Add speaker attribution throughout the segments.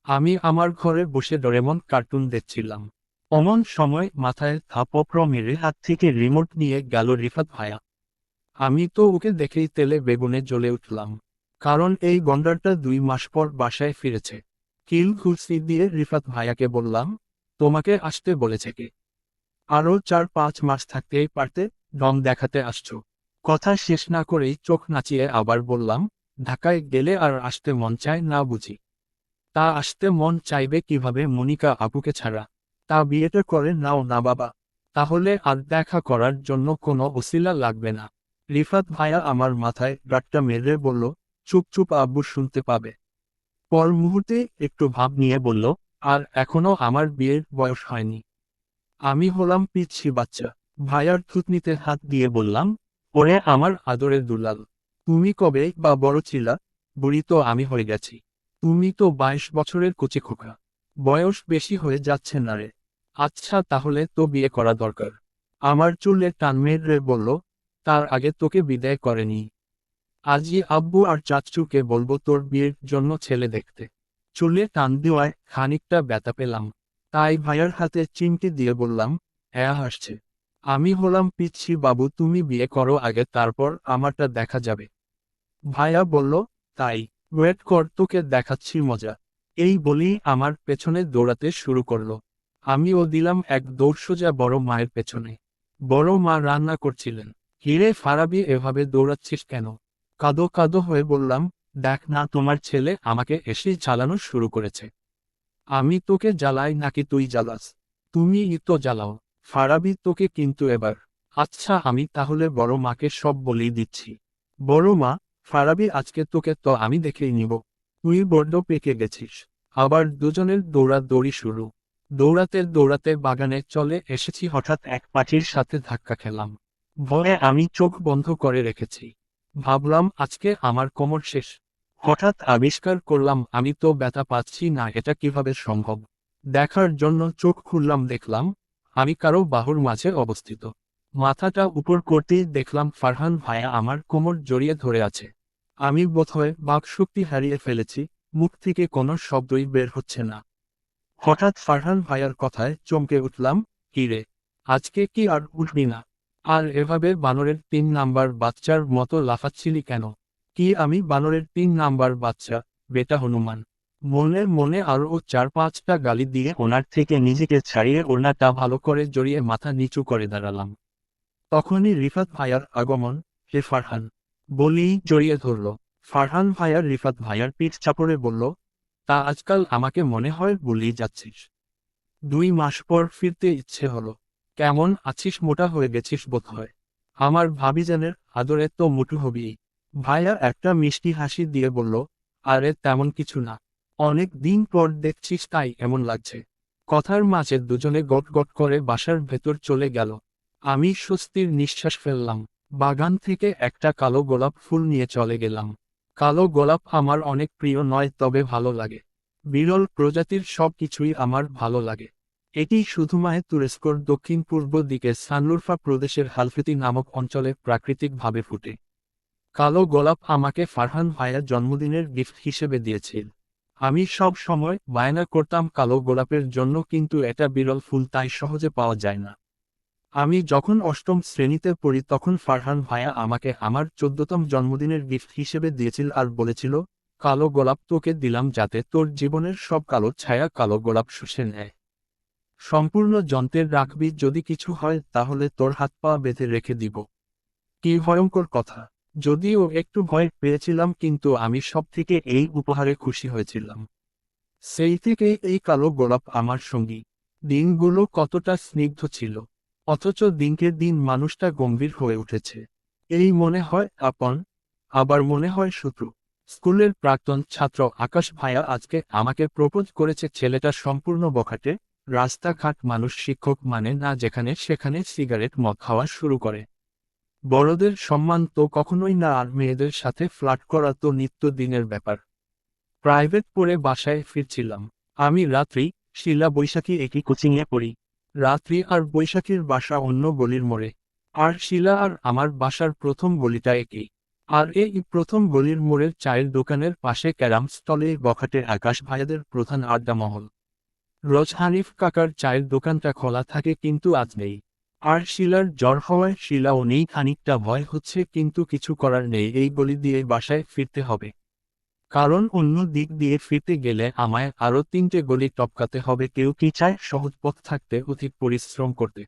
Speaker 1: আমি আমার ঘরে বসে ডোরেমন কার্টুন দেখছিলাম। অমন সময় মাথায় থাপড় মেরে হাত থেকে রিমোট নিয়ে গেল রিফাত ভাইয়া। আমি তো ওকে দেখেই তেলে বেগুনে জ্বলে উঠলাম। কারণ এই গন্ডারটা 2 মাস পর বাসায় ফিরেছে। কিল ঘুষি দিয়ে রিফাত ভাইয়াকে বললাম, তোমাকে আসতে বলেছে কে? আরও 4-5 মাস থাকতেই পারতে, ঢং দেখাতে আসছো। কথা শেষ না করেই চোখ নাচিয়ে আবার বললাম, ঢাকায় গেলে আর আসতে মন চায় না বুঝি? তা আসতে মন চাইবে কিভাবে মনিকা আপুকে ছাড়া? তা বিয়েটা করে নাও না বাবা। তাহলে আর দেখা করার জন্য কোনো ওসিলা লাগবে না। রিফাত ভাইয়া আমার মাথায় গাঁটটা মেরে বলল, চুপ চুপ আব্বু শুনতে পাবে। পর মুহূর্তে একটু ভাব নিয়ে বলল, আর এখনো আমার বিয়ের বয়স হয়নি। আমি হলাম পিচ্ছি বাচ্চা। ভাইয়ার থুতনিতে হাত দিয়ে বললাম, ওরে আমার আদরের দুলাল, তুমি কবে বা বড় ছিলা? বুড়ি তো আমি হয়ে গেছি। তুমি তো 22 বছরের কচি খোকা। বয়স বেশি হয়ে যাচ্ছে না রে? আচ্ছা তাহলে তো বিয়ে করা দরকার। আমার চুলে টান মেরে বলল, তার আগে তোকে বিদায় করেনি। আজই আব্বু আর চাচুকে বলবো তোর বিয়ের জন্য ছেলে দেখতে। চুলে টান দেওয়ায় খানিকটা ব্যথা পেলাম। তাই ভাইয়ার হাতে চিমটি দিয়ে বললাম, হ্যাঁ আসছে। আমি হলাম পিচ্ছি বাবু, তুমি বিয়ে করো আগে, তারপর আমারটা দেখা যাবে। ভাইয়া বলল, তাই? ওয়েট কর, তোকে দেখাচ্ছি মজা। এই বলেই আমার পেছনে দৌড়াতে শুরু করলো। আমিও দিলাম এক দৌড় সোজা বড় মায়ের পেছনে। বড় মা রান্না করছিলেন। হিরে ফারাবি, এভাবে দৌড়াচ্ছিস কেন? কাঁদো কাঁদো হয়ে বললাম, দেখ না তোমার ছেলে আমাকে এসেই জ্বালানো শুরু করেছে। আমি তোকে জ্বালাই নাকি তুই জ্বালাস? তুমিই তো জ্বালাও। ফারাবি তোকে কিন্তু এবার। আচ্ছা আমি তাহলে বড় মাকে সব বলেই দিচ্ছি। বড় মা, ফারাবি আজকে তোকে তো আমি দেখেই নিব। তুই বড্ড পেকে গেছিস। আবার দুজনের দৌড়াদৌড়ি শুরু। দৌড়াতে দৌড়াতে বাগানে চলে এসেছি, হঠাৎ এক পাখির সাথে ধাক্কা খেলাম। ভয়ে আমি চোখ বন্ধ করে রেখেছি। ভাবলাম আজকে আমার কোমর শেষ। হঠাৎ আবিষ্কার করলাম আমি তো ব্যথা পাচ্ছি না, এটা কিভাবে সম্ভব? দেখার জন্য চোখ খুললাম, দেখলাম আমি কারো বাহুর মাঝে অবস্থিত। মাথাটা উপর করতেই দেখলাম ফারহান ভাইয়া আমার কোমর জড়িয়ে ধরে আছে। আমি বোধহয় বাকশক্তি হারিয়ে ফেলেছি, মুখ থেকে কোনো শব্দই বের হচ্ছে না। হঠাৎ ফারহান ভাইয়ার কথায় চমকে উঠলাম, কি রে, আজকে কি আর উঠবি না? আর এভাবে বানরের 3 নাম্বার বাচ্চার মতো লাফাচ্ছিলি কেন? কি আমি বানরের 3 নাম্বার বাচ্চা, বেটা হনুমান? মনে মনে আরও 4-5টা গালি দিয়ে ওনার থেকে নিজেকে ছাড়িয়ে ওড়নাটা ভালো করে জড়িয়ে মাথা নিচু করে দাঁড়ালাম। তখনই রিফাত ভাইয়ার আগমন। হে ফারহান, বলেই জড়িয়ে ধরল। ফারহান ভাইয়ার রিফাত ভাইয়ার পিঠ চাপড়ে বলল, তা আজকাল আমাকে মনে হয় ভুলেই যাচ্ছিস। 2 মাস পর ফিরতে ইচ্ছে হলো। কেমন আছিস? মোটা হয়ে গেছিস বোধহয়। আমার ভাবিজানের আদরে তো মোটু হবিই। ভাইয়া একটা মিষ্টি হাসি দিয়ে বলল, আরে তেমন কিছু না। অনেক দিন পর দেখছিস তাই এমন লাগছে। কথার মাঝে দুজনে গট গট করে বাসার ভেতর চলে গেল। আমি স্বস্তির নিঃশ্বাস ফেললাম। বাগান থেকে একটা কালো গোলাপ ফুল নিয়ে চলে গেলাম। কালো গোলাপ আমার অনেক প্রিয় নয়, তবে ভালো লাগে। বিরল প্রজাতির সব কিছুই আমার ভালো লাগে। এটি শুধুমাত্র তুরস্কর দক্ষিণ পূর্ব দিকে সানলুরফা প্রদেশের হালফেতি নামক অঞ্চলে প্রাকৃতিকভাবে ফুটে। কালো গোলাপ আমাকে ফারহান ভাইয়া জন্মদিনের গিফট হিসেবে দিয়েছিল। আমি সব সময় বায়না করতাম কালো গোলাপের জন্য, কিন্তু এটা বিরল ফুল, তাই সহজে পাওয়া যায় না। আমি যখন অষ্টম শ্রেণীতে পড়ি তখন ফারহান ভাইয়া আমাকে আমার 14তম জন্মদিনের গিফট হিসেবে দিয়েছিল আর বলেছিল, কালো গোলাপ তোকে দিলাম যাতে তোর জীবনের সব কালো ছায়া কালো গোলাপ শুষে নেয়। সম্পূর্ণ যন্ত্রের রাখবি, যদি কিছু হয় তাহলে তোর হাত পা বেঁধে রেখে দিব। কি ভয়ঙ্কর কথা! যদিও একটু ভয় পেয়েছিলাম, কিন্তু আমি সব থেকে এই উপহারে খুশি হয়েছিলাম। সেই থেকে এই কালো গোলাপ আমার সঙ্গী। দিনগুলো কতটা স্নিগ্ধ ছিল, অথচ দিনকে দিন মানুষটা গম্ভীর হয়ে উঠেছে। এই মনে হয় আপন, আবার মনে হয় শত্রু। স্কুলের প্রাক্তন ছাত্র আকাশ ভাইয়া আজকে আমাকে প্রপোজ করেছে। ছেলেটা সম্পূর্ণ বখাটে। রাস্তাঘাট মানুষ শিক্ষক মানে না, যেখানে সেখানে সিগারেট মদ খাওয়া শুরু করে। বড়দের সম্মান তো কখনোই না, আর মেয়েদের সাথে ফ্লার্ট করা তো নিত্যদিনের ব্যাপার। প্রাইভেট পড়ে বাসায় ফিরছিলাম। আমি রাত্রি, শিলা বৈশাখী একই কোচিংয়ে পড়ি। রাত্রি আর বৈশাখীর বাসা অন্য গলির মোড়ে। আর শিলা আর আমার বাসার প্রথম গলিটা একই। আর এই প্রথম গলির মোড়ের চায়ের দোকানের পাশে ক্যারাম স্টলে বখাটে আকাশ ভাইয়াদের প্রধান আড্ডা মহল। রোজ হানিফ কাকার চায়ের দোকানটা খোলা থাকে কিন্তু আজ নেই। আর শিলার জ্বর হওয়ায় শিলাও নেই, খানিকটা ভয় হচ্ছে কিন্তু কিছু করার নেই, এই গলি দিয়ে বাসায় ফিরতে হবে। কারণ অন্য দিক দিয়ে ফিরতে গেলে আমায় আরো 3টে গলি টপকাতে হবে। কেউ কি চায় সহজ পথ থাকতে অধিক পরিশ্রম করতে?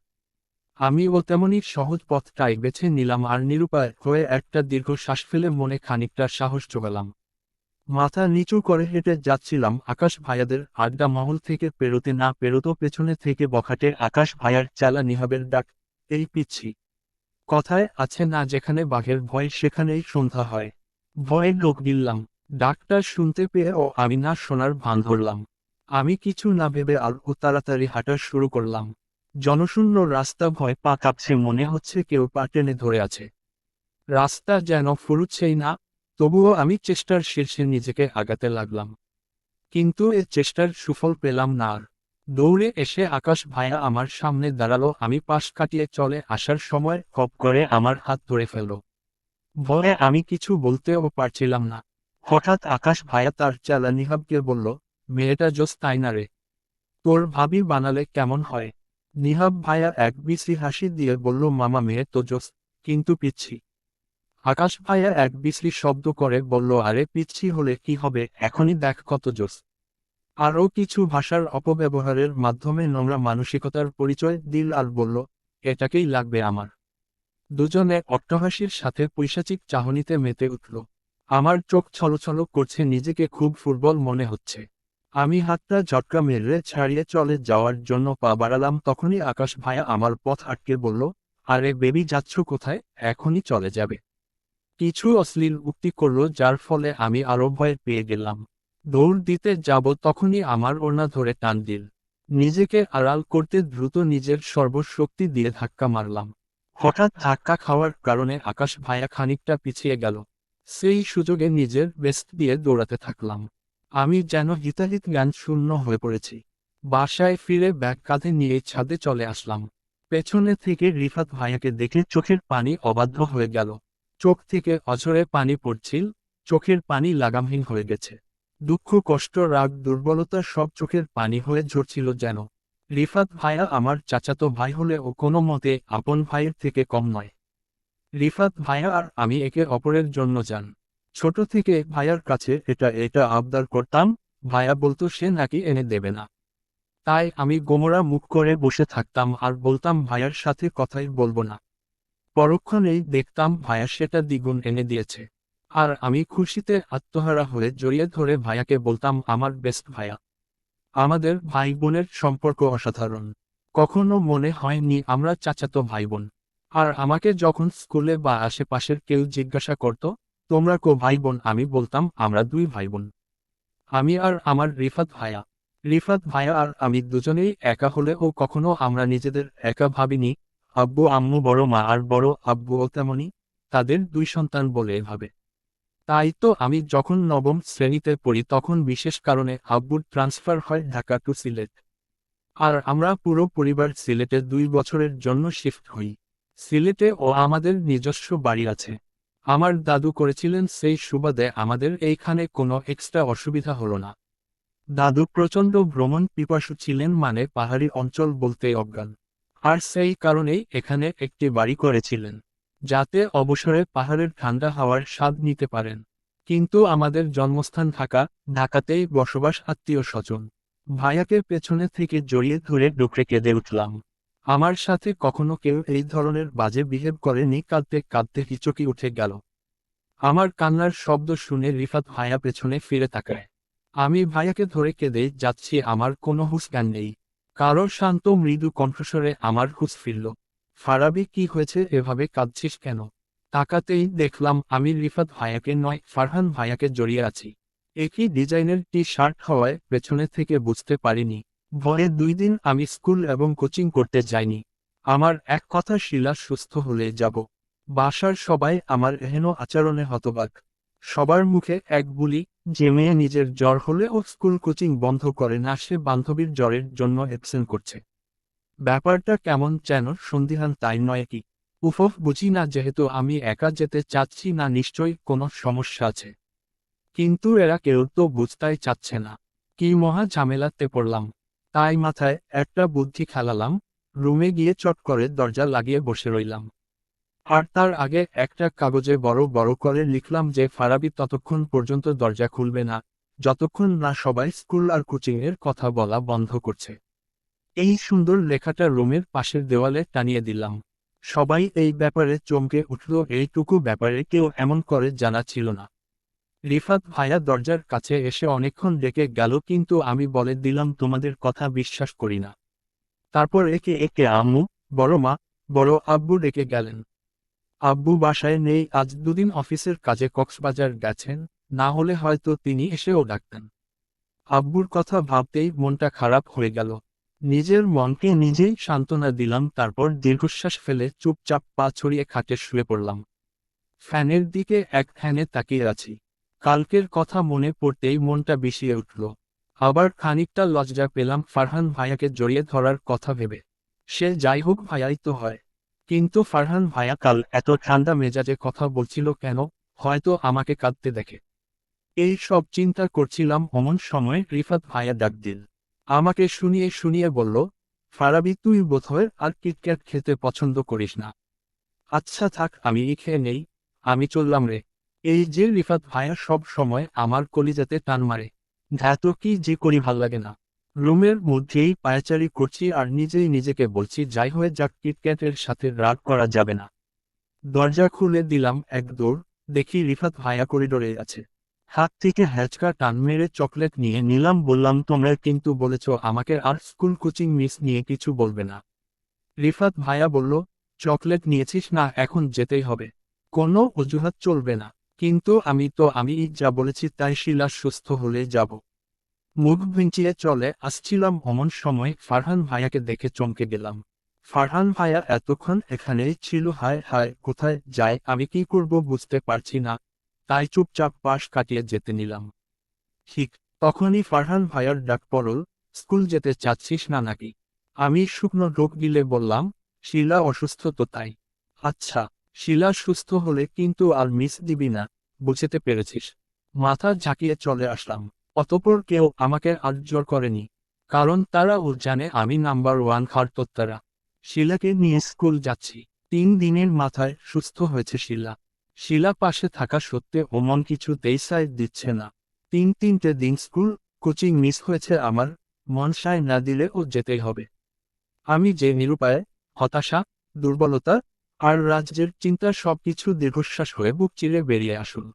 Speaker 1: আমিও তেমনই সহজ পথটাই বেছে নিলাম আর নিরুপায় হয়ে একটা দীর্ঘ শ্বাস ফেলে মনে খানিকটা সাহস জোগালাম। মাথা নিচু করে হেঁটে যাচ্ছিলাম আকাশ ভাইয়াদের আড্ডা মহল থেকে। পেরোতে না পেরোতো পেছনে থেকে বখাটে আকাশ ভাইয়ার চেলা নিহাবের ডাক, এই পিচ্ছি। কথায় আছে না, যেখানে বাঘের ভয় সেখানেই সন্ধ্যা হয়। ভয়ে লোক গিললাম। ডাকটা শুনতে পেয়ে ও আমি না শোনার ভান ধরলাম। আমি কিছু না ভেবে আরও তাড়াতাড়ি হাঁটা শুরু করলাম। জনশূন্য রাস্তা, ভয় পা কাঁপছে, মনে হচ্ছে কেউ পা টেনে ধরে আছে। রাস্তা যেন ফুরুচ্ছেই না, তবুও আমি চেষ্টার শীর্ষে নিজেকে আগাতে লাগলাম। কিন্তু এ চেষ্টার সুফল পেলাম না আর। দৌড়ে এসে আকাশ ভাইয়া আমার সামনে দাঁড়ালো। আমি পাশ কাটিয়ে চলে আসার সময় খপ করে আমার হাত ধরে ফেলল। ভয়ে আমি কিছু বলতেও পারছিলাম না। হঠাৎ আকাশ ভাইয়া তার চেলা নিহাবকে বলল, মেয়েটা জোস তাই না রে? তোর ভাবি বানালে কেমন হয়? নিহাব ভাইয়া এক বিশ্রী হাসি দিয়ে বলল, মামা মেয়ে তো জোস, কিন্তু পিচ্ছি। আকাশ ভাইয়া এক বিশ্রী শব্দ করে বলল, আরে পিচ্ছি হলে কি হবে, এখনই দেখ কত জোস। আরও কিছু ভাষার অপব্যবহারের মাধ্যমে নোংরা মানসিকতার পরিচয় দিল আর বলল, এটাকেই লাগবে আমার। দুজনে অট্টহাসির সাথে পৈশাচিক চাহনিতে মেতে উঠল। আমার চোখ ছলছল করছে, নিজেকে খুব ফুটবল মনে হচ্ছে। আমি হাতটা ঝটকা মেরে ছাড়িয়ে চলে যাওয়ার জন্য পা বাড়ালাম, তখনই আকাশ ভাইয়া আমার পথ আটকে বলল, আরে বেবি যাচ্ছ কোথায়, এখনই চলে যাবে। কিছু অশ্লীল উক্তি করল যার ফলে আমি আরো ভয় পেয়ে গেলাম। দৌড় দিতে যাব তখনই আমার ওড়না ধরে টান দিল। নিজেকে আড়াল করতে দ্রুত নিজের সর্বশক্তি দিয়ে ধাক্কা মারলাম। হঠাৎ ধাক্কা খাওয়ার কারণে আকাশ ভাইয়া খানিকটা পিছিয়ে গেল। সেই সুযোগে নিজের বেস্ট দিয়ে দৌড়াতে থাকলাম। আমি যেন হিতাহিত জ্ঞান শূন্য হয়ে পড়েছি। বাসায় ফিরে ব্যাগ কাঁধে নিয়ে ছাদে চলে আসলাম। পেছনে থেকে রিফাত ভাইয়াকে দেখে চোখের পানি অবাধ্য হয়ে গেল। চোখ থেকে অঝরে পানি পড়ছিল, চোখের পানি লাগামহীন হয়ে গেছে। দুঃখ, কষ্ট, রাগ, দুর্বলতা সব চোখের পানি হয়ে ঝরছিল যেন। রিফাত ভাইয়া আমার চাচাতো ভাই হলে ও কোনো মতে আপন ভাইয়ের থেকে কম নয়। রিফাত ভাইয়া আর আমি একে অপরের জন্য জান। ছোট থেকে ভাইয়ার কাছে এটা এটা আবদার করতাম, ভাইয়া বলতো সে নাকি এনে দেবে না। তাই আমি গোমরা মুখ করে বসে থাকতাম আর বলতাম ভাইয়ার সাথে কথাই বলবো না। পরক্ষণেই দেখতাম ভাইয়া সেটা দ্বিগুণ এনে দিয়েছে। আর আমি খুশিতে আত্মহারা হয়ে জড়িয়ে ধরে ভাইয়াকে বলতাম, আমার বেস্ট ভাইয়া। আমাদের ভাই বোনের সম্পর্ক অসাধারণ। কখনো মনে হয়নি আমরা চাচাতো ভাই বোন। আর আমাকে যখন স্কুলে বা আশেপাশের কেউ জিজ্ঞাসা করত, তোমরা কো ভাই বোন, আমি বলতাম আমরা 2 ভাই বোন। আমি আর আমার রিফাত ভাইয়া। রিফাত ভাইয়া আর আমি দুজনেই একা হলেও কখনো আমরা নিজেদের একা ভাবিনি। আব্বু আম্মু, বড় মা আর বড় আব্বুও তেমনি, তাদের 2 সন্তান বলে এভাবে। তাই তো আমি যখন নবম শ্রেণীতে পড়ি তখন বিশেষ কারণে আব্বুর ট্রান্সফার হয় ঢাকা টু সিলেট। আর আমরা পুরো পরিবার সিলেটে 2 বছরের জন্য শিফট হই। সিলেটে ও আমাদের নিজস্ব বাড়ি আছে। আমার দাদু করেছিলেন, সেই সুবাদে আমাদের এইখানে কোনো এক্সট্রা অসুবিধা হলো না। দাদু প্রচণ্ড ভ্রমণ পিপাসু ছিলেন, মানে পাহাড়ি অঞ্চল বলতেই অজ্ঞান। আর সেই কারণেই এখানে একটি বাড়ি করেছিলেন, যাতে অবসরে পাহাড়ের ঠান্ডা হাওয়ার স্বাদ নিতে পারেন। কিন্তু আমাদের জন্মস্থান ঢাকা, ঢাকাতেই বসবাস আত্মীয় স্বজন। ভাইয়াকে পেছনে থেকে জড়িয়ে ধরে ডুকরে কেঁদে উঠলাম। আমার সাথে কখনো কেউ এই ধরনের বাজে বিহেভ করেনি। কাঁদতে কাঁদতে হিচকি উঠে গেল। আমার কান্নার শব্দ শুনে রিফাত ভাইয়া পেছনে ফিরে তাকায়। আমি ভাইয়াকে ধরে কেঁদে যাচ্ছি, আমার কোনো হুঁশ জ্ঞান নেই। কারো শান্ত মৃদু কণ্ঠস্বরে আমার হুঁশ ফিরল। ফারাবি, কি হয়েছে, এভাবে কাঁদছিস কেন? তাকাতেই দেখলাম আমি রিফাত ভাইয়াকে নয়, ফারহান ভাইয়াকে জড়িয়ে আছি। একই ডিজাইনের টি শার্ট হওয়ায় পেছনে থেকে বুঝতে পারিনি। ভয়ে 2 দিন আমি স্কুল এবং কোচিং করতে যাইনি। আমার এক কথা, শিলা সুস্থ হলে যাব। বাসার সবাই আমার এহেন আচরণে হতবাক। সবার মুখে এক বুলি, যে মেয়ে নিজের জ্বর হলে ও স্কুল কোচিং বন্ধ করে না, সে বান্ধবীর জ্বরের জন্য অ্যাবসেন্ট করছে। ব্যাপারটা কেমন যেন সন্দিহান, তাই নয় কি? উফফ, বুঝি না, যেহেতু আমি একা যেতে চাচ্ছি না নিশ্চয়ই কোনো সমস্যা আছে। কিন্তু এরা কেউ তো বুঝতেই চাচ্ছে না। কি মহা ঝামেলাতে পড়লাম। তাই মাথায় একটা বুদ্ধি খেলালাম, রুমে গিয়ে চট করে দরজা লাগিয়ে বসে রইলাম। আর তার আগে একটা কাগজে বড় বড় করে লিখলাম যে ফারাবি ততক্ষণ পর্যন্ত দরজা খুলবে না, যতক্ষণ না সবাই স্কুল আর কোচিংয়ের কথা বলা বন্ধ করছে। এই সুন্দর লেখাটা রুমের পাশের দেওয়ালে টানিয়ে দিলাম। সবাই এই ব্যাপারে চমকে উঠল, এইটুকু ব্যাপারে কেউ এমন করে জানা ছিল না। রিফাত ভাইয়া দরজার কাছে এসে অনেকক্ষণ ডেকে গেল, কিন্তু আমি বলে দিলাম তোমাদের কথা বিশ্বাস করি না। তারপর একে একে আম্মু, বড় মা, বড় আব্বু ডেকে গেলেন। আব্বু বাসায় নেই, আজ দুদিন অফিসের কাজে কক্সবাজার গেছেন, না হলে হয়তো তিনি এসেও ডাকতেন। আব্বুর কথা ভাবতেই মনটা খারাপ হয়ে গেল। নিজের মনকে নিজেই সান্ত্বনা দিলাম, তারপর দীর্ঘশ্বাস ফেলে চুপচাপ পা ছড়িয়ে খাটে শুয়ে পড়লাম। ফ্যানের দিকে এক ধ্যানে তাকিয়ে আছি। কালকের কথা মনে পড়তেই মনটা বিষিয়ে উঠল। আবার খানিকটা লজ্জা পেলাম ফারহান ভাইয়াকে জড়িয়ে ধরার কথা ভেবে। সে যাই হোক ভাইয়াই তো হয়। কিন্তু ফারহান ভাইয়া কাল এত ঠান্ডা মেজাজে কথা বলছিল কেন? হয়তো আমাকে কাঁদতে দেখে। এই সব চিন্তা করছিলাম অমন সময় রিফাত ভাইয়া ডাক দিল। আমাকে শুনিয়ে শুনিয়ে বলল, ফারাবি, তুই বোধহয় আর কিটক্যাট খেতে পছন্দ করিস না। আচ্ছা থাক, আমি খেয়ে নেই, আমি চললাম রে। এই যে রিফাত ভাইয়া সব সময় আমার কলিজাতে টান মারে। ধ্যাত কি যে করি ভাল লাগে না। রুমের মধ্যেই পায়চারি করছি আর নিজেই নিজেকে বলছি যাই হয়ে যাক, কিটক্যাটের সাথে রাগ করা যাবে না। দরজা খুলে দিলাম এক দৌড়, দেখি রিফাত ভাইয়া করিডোরে আছে। হাত থেকে হ্যাচকা টান মেরে চকলেট নিয়ে নিলাম, বললাম তোমরা কিন্তু বলেছ আমাকে আর স্কুল কোচিং মিস নিয়ে কিছু বলবে না। রিফাত ভাইয়া বলল, চকলেট নিয়েছিস না, এখন যেতেই হবে। কোনো অজুহাত চলবে না। কিন্তু আমি যা বলেছি তাই, শিলা সুস্থ হলে যাব। মুখ ভিঞ্চিয়ে চলে আসছিলাম অমন সময় ফারহান ভাইয়াকে দেখে চমকে গেলাম। ফারহান ভাইয়া এতক্ষণ এখানেই ছিল। হায় হায়, কোথায় যায় আমি কি করব বুঝতে পারছি না, তাই চুপচাপ পাশ কাটিয়ে যেতে নিলাম। ঠিক তখনই ফারহান ভাইয়ার ডাক পড়ল, স্কুল যেতে চাচ্ছিস না নাকি? আমি শুকনো ঢোক গিলে বললাম, শিলা অসুস্থ তো তাই। আচ্ছা, শিলা সুস্থ হলে কিন্তু আর মিস দিবি না, বুঝতে পেরেছিস? মাথা ঝাঁকিয়ে চলে আসলাম। অতঃপর কেউ আমাকে আর জোর করেনি, কারণ তারাও জানে আমি নাম্বার 1 খারতোত্তারা। শিলাকে নিয়ে স্কুল যাচ্ছি। 3 দিনের মাথায় সুস্থ হয়েছে শিলা। শিলা পাশে থাকা সত্ত্বেও মন কিছুতেই সাইড দিচ্ছে না। তিনটে দিন স্কুল কোচিং মিস হয়েছে আমার, মন সায় না দিলে ও যেতেই হবে। আমি যে নিরুপায়, হতাশা, দুর্বলতা আর রাজ্যের চিন্তা সবকিছু দীর্ঘশ্বাস হয়ে বুক চিরে বেরিয়ে আসুন।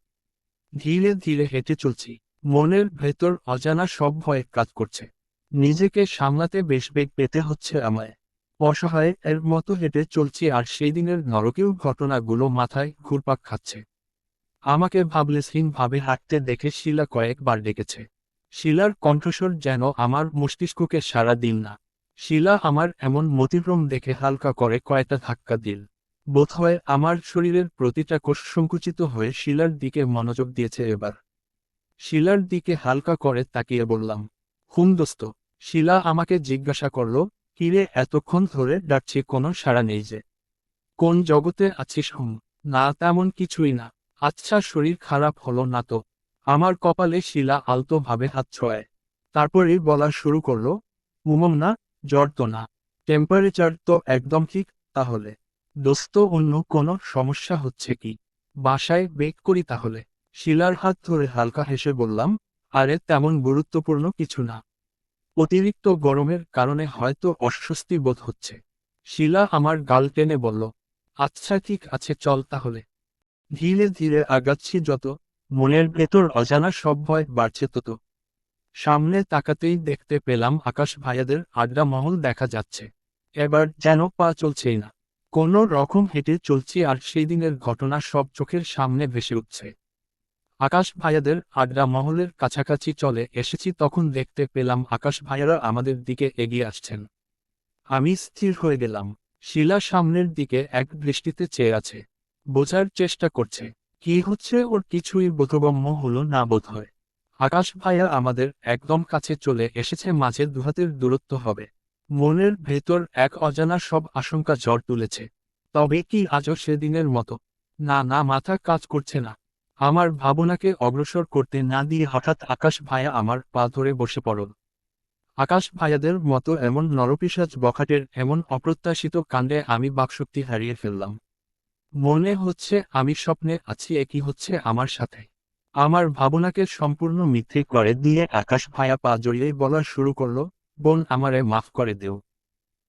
Speaker 1: ধীরে ধীরে হেঁটে চলছি। মনের ভেতর অজানা সব ভয় কাজ করছে। নিজেকে সামলাতে বেশ বেগ পেতে হচ্ছে আমায়। অসহায় এর মতো হেঁটে চলছি আর সেই দিনের নরকেও ঘটনাগুলো মাথায় ঘুরপাক খাচ্ছে। আমাকে ভাবলেশহীনভাবে হাঁটতে দেখে শিলা কয়েকবার ডেকেছে। শিলার কণ্ঠস্বর যেন আমার মস্তিষ্ককে সাড়া দিল না। শিলা আমার এমন মতিভ্রম দেখে হালকা করে কয়েকটা ধাক্কা দিল। বোধহয় আমার শরীরের প্রতিটা কোষ সংকুচিত হয়ে শিলার দিকে মনোযোগ দিয়েছে এবার। শিলার দিকে হালকা করে তাকিয়ে বললাম, হুম দোস্ত। শিলা আমাকে জিজ্ঞাসা করল, কিরে এতক্ষণ ধরে ডাকছি কোনো সাড়া নেই যে? কোন জগতে আছিস? হুম, না তেমন কিছুই না। আচ্ছা, শরীর খারাপ হলো না তো? আমার কপালে শিলা আলতো ভাবে হাত ছোঁয়ায়। তারপরেই বলা শুরু করলো, না, জ্বর তো না, টেম্পারেচার তো একদম ঠিক। তাহলে দোস্ত, অন্য কোনো সমস্যা হচ্ছে কি? বাসায় বেক করি তাহলে? শিলার হাত ধরে হালকা হেসে বললাম, আরে তেমন গুরুত্বপূর্ণ কিছু না। অতিরিক্ত গরমের কারণে হয়তো অস্বস্তি বোধ হচ্ছে। শিলা আমার গাল টেনে বলল, আচ্ছা ঠিক আছে, চল তাহলে। ধীরে ধীরে আগাচ্ছি যত, মনের ভেতর অজানা সব ভয় বাড়ছে তত। সামনে তাকাতেই দেখতে পেলাম আকাশ ভাইয়াদের আড্ডা মহল দেখা যাচ্ছে। এবার যেন পা চলছেই না। কোনো রকম হেঁটে চলছি আর সেই দিনের ঘটনা সব চোখের সামনে ভেসে উঠছে। আকাশ ভাইয়াদের আড্ডা মহলের কাছাকাছি চলে এসেছি তখন দেখতে পেলাম আকাশ ভাইয়ারা আমাদের দিকে এগিয়ে আসছেন। আমি স্থির হয়ে গেলাম। শিলা সামনের দিকে এক দৃষ্টিতে চেয়ে আছে। বোঝার চেষ্টা করছে কি হচ্ছে ওর, কিছুই বোধগম্য হলো না বোধহয়। আকাশ ভাইয়া আমাদের একদম কাছে চলে এসেছে, মাঝে দুহাতের দূরত্ব হবে। মনের ভেতর এক অজানা সব আশঙ্কা ঝড় তুলেছে। তবে কি আজও সেদিনের মতো? না না, মাথা কাজ করছে না। আমার ভাবনাকে অগ্রসর করতে না দিয়ে হঠাৎ আকাশ ভাইয়া আমার পা ধরে বসে পড়ল। আকাশ ভাইয়াদের মতো এমন নরপিশাচ বখাটের এমন অপ্রত্যাশিত কাণ্ডে আমি বাকশক্তি হারিয়ে ফেললাম। মনে হচ্ছে আমি স্বপ্নে আছি, একই হচ্ছে আমার সাথে। আমার ভাবনাকে সম্পূর্ণ মিথ্যে করে দিয়ে আকাশ ভাইয়া পা জড়িয়ে বলা শুরু করলো, বোন আমারে মাফ করে দেও।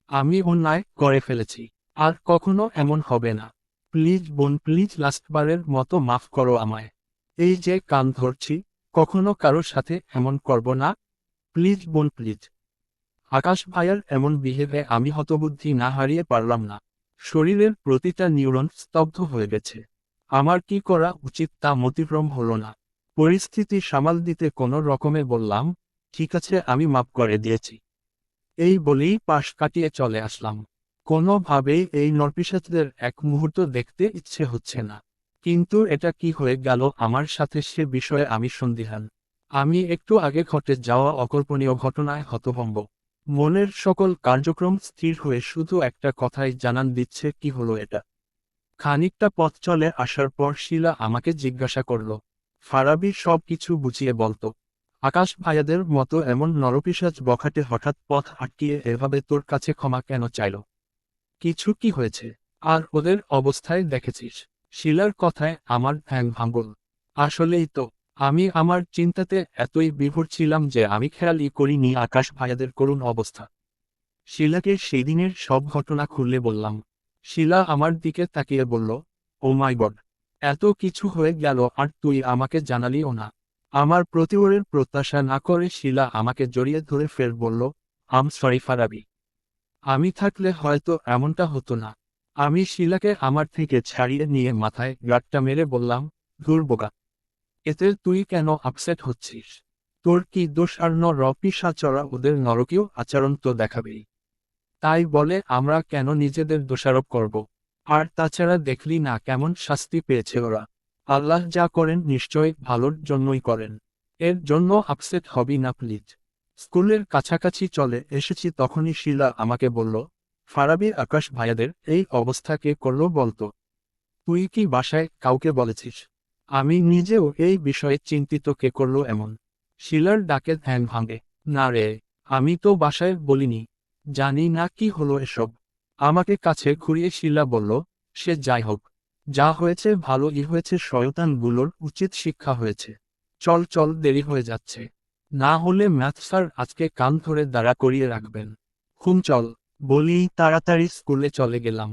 Speaker 1: আমি অন্যায় করে ফেলেছি, আর কখনো এমন হবে না। প্লিজ বোন, প্লিজ লাস্টবারের মতো মাফ করো আমায়। এই যে কান ধরছি, কখনো কারোর সাথে এমন করব না। প্লিজ বোন প্লিজ। আকাশ ভাইয়ার এমন বিহেভে আমি হতবুদ্ধি না হারিয়ে পারলাম না। শরীরের প্রতিটা নিউরন স্তব্ধ হয়ে গেছে। আমার কি করা উচিত তা মতিভ্রম হলো না। পরিস্থিতি সামাল দিতে কোনো রকমে বললাম, ঠিক আছে, আমি মাফ করে দিয়েছি। এই বলেই পাশ কাটিয়ে চলে আসলাম। কোনোভাবেই এই নরপিশাচদের এক মুহূর্ত দেখতে ইচ্ছে হচ্ছে না। কিন্তু এটা কি হয়ে গেল আমার সাথে সে বিষয়ে আমি সন্দিহান। আমি একটু আগে ঘটে যাওয়া অকল্পনীয় ঘটনায় হতভম্ব। মনের সকল কার্যক্রম স্থির হয়ে শুধু একটা কথাই জানান দিচ্ছে, কি হলো এটা। খানিকটা পথ চলে আসার পর শিলা আমাকে জিজ্ঞাসা করল, ফারাবি সব কিছু বুঝিয়ে বলতো। আকাশ ভাইয়াদের মতো এমন নরপিশাচ বখাটে হঠাৎ পথ আটকিয়ে এভাবে তোর কাছে ক্ষমা কেন চাইল? কিছু কি হয়েছে? আর ওদের অবস্থায় দেখেছিস? শিলার কথায় আমার ধ্যান ভাঙল। আসলেই তো, আমি আমার চিন্তাতে এতই বিভোর ছিলাম যে আমি খেয়ালই করিনি আকাশ ভাইয়াদের করুণ অবস্থা। শিলাকে সেই দিনের সব ঘটনা খুললে বললাম। শিলা আমার দিকে তাকিয়ে বলল, ও মাই গড, এত কিছু হয়ে গেল আর তুই আমাকে জানালিও না। আমার প্রতিবারের প্রত্যাশা না করে শিলা আমাকে জড়িয়ে ধরে ফের বলল, আম সরি ফারাবি। আমি থাকলে হয়তো এমনটা হতো না। আমি শিলাকে আমার থেকে ছাড়িয়ে নিয়ে মাথায় গাঁটটা মেরে বললাম, ধুর বোকা, এতে তুই কেন আপসেট হচ্ছিস? তোর কি দোষ? আর নরপিশাচরা ওদের নরকীয় আচরণ তো দেখাবেই। তাই বলে আমরা কেন নিজেদের দোষারোপ করব? আর তাছাড়া দেখলি না কেমন শাস্তি পেয়েছে ওরা। আল্লাহ যা করেন নিশ্চয়ই ভালোর জন্যই করেন। এর জন্য আপসেট হবি না প্লিজ। স্কুলের কাছাকাছি চলে এসেছি তখনই শিলা আমাকে বলল, ফারাবি আকাশ ভাইয়াদের এই অবস্থা কে করলো বলতো? তুই কি বাসায় কাউকে বলেছিস? আমি নিজেও এই বিষয়ে চিন্তিত, কে করলো এমন। শিলার ডাকে ধ্যান ভাঙে। না রে, আমি তো বাসায় বলিনি। জানি না কি হলো এসব। আমাকে কাছে ঘুরিয়ে শিলা বলল, সে যাই হোক, যা হয়েছে ভালোই হয়েছে, শয়তানগুলোর উচিত শিক্ষা হয়েছে। চল চল, দেরি হয়ে যাচ্ছে। না হলে ম্যাথ স্যার আজকে কান ধরে দাঁড়া করিয়ে রাখবেন। হুম চল। বলি তাড়াতাড়ি স্কুলে চলে গেলাম।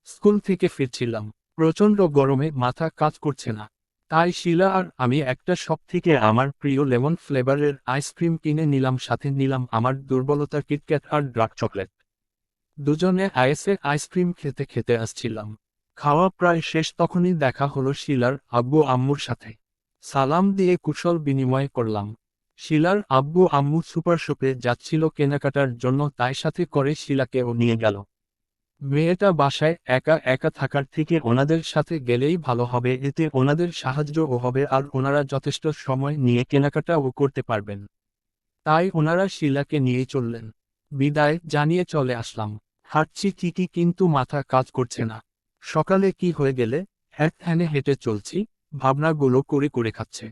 Speaker 1: স্কুল থেকে ফিরছিলাম, প্রচণ্ড গরমে মাথা কাজ করছে না। তাই শিলা আর আমি একটা শপ থেকে আমার প্রিয় লেমন ফ্লেভারের আইসক্রিম কিনে নিলাম, সাথে নিলাম আমার দুর্বলতার কিটক্যাট আর ডার্ক চকলেট। দুজনে আইসে আইসক্রিম খেতে খেতে আসছিলাম। খাওয়া প্রায় শেষ, তখনই দেখা হলো শিলার আব্বু আম্মুর সাথে। সালাম দিয়ে কুশল বিনিময় করলাম। শিলার আব্বু আম্মু সুপার শপে যাচ্ছিল কেনাকাটার জন্য, তাই সাথে করে শিলাকেও নিয়ে গেল। মেয়েটা বাসায় একা একা থাকার থেকে ওনাদের সাথে গেলেই ভালো হবে, এতে ওনাদের সাহায্যও হবে আর ওনারা যথেষ্ট সময় নিয়ে কেনাকাটাও করতে পারবেন। তাই ওনারা শিলাকে নিয়েই চললেন। বিদায় জানিয়ে চলে আসলাম। হাঁটছি ঠিকই কিন্তু মাথা কাজ করছে না। সকালে কি হয়ে গেলে হ্যানে হেঁটে চলছি, ভাবনাগুলো করে করে খাচ্ছে।